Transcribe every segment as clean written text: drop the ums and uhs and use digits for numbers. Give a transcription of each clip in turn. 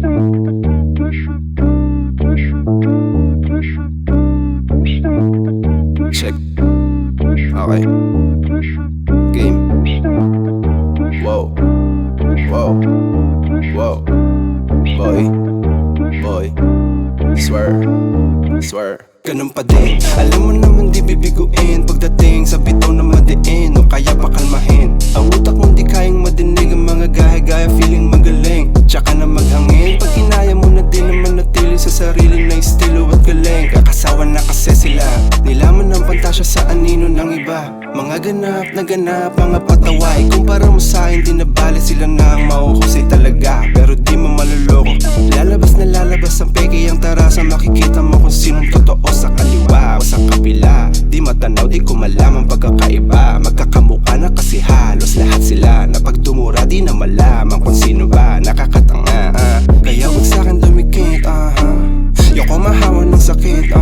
Check. Okay. Game. Wow. Wow. Wow. Boy. Boy. Swear. Swear. Ganun pa din. Alam mo naman di bibiguin pagdating sa bitaw na madiin o kaya pakalmahin. Ang utak mo di kayang madinig ang mga gaya-gaya, feeling magaling tsaka na maghangin. Pag kinaya mo na din naman natili sa sarili na estilo at galing. Kakasawa na kasi sila, nilaman ng pantasya sa anino ng iba. Mga ganap na ganap, mga patawa. Ikumpara mo sa akin, di nabali sila na ang mauhusay talaga. Pero di mo maluloko, lalabas na lalabas ang peke ang tarasa. Makikita mo kung sinong totoo sa kaliwa o sa kapila. Di matanaw, di ko malaman pagkakaiba. Magkakamukha na kasi halos lahat sila. Na pag dumura, di na malaman kung sino ba nakakatanga. Kaya huwag sa'kin lumikit, Yoko mahawa ng sakit,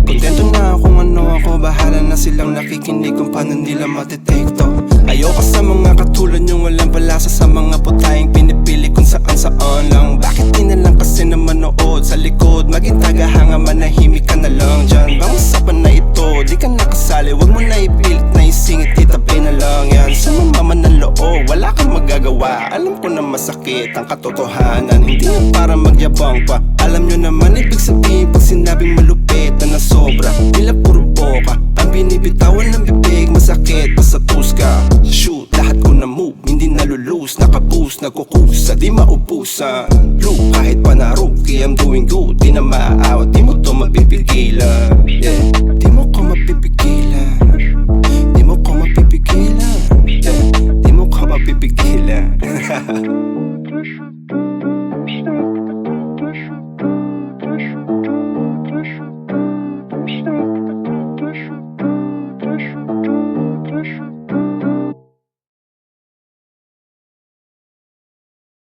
Kontento na kung ano ako, bahala na silang nakikinig kung paano nila matitake to. Ayoko sa mga katulad yung walang palasa, sa mga putayang pinipili kung saan lang. Bakit di na lang kasi na manood sa likod, maging tagahanga, manahimik ka na lang dyan. Bang usapan na ito, di ka nakasali, wag mo na ipilit na isingit, itabi na lang yan. Sa mama ng loob, wala kang magagawa. Alam ko na masakit ang katotohanan, hindi yan para magyabang pa. Alam nyo naman ibig sabihin pag sinabing malupit na nasobra, nila puro boka ang binibitawan ng bibig. Masakit pa sa tuska, shoot, lahat ko na move, hindi nalulus, nakaboost, nagkukusa, di maubusan. Loop, kahit pa na rookie, I'm doing good, di na maaawat, di mo to mapipigilan. Yeah, di mo ko mapipigilan, di mo ko mapipigilan. Yeah, di mo ko mapipigilan.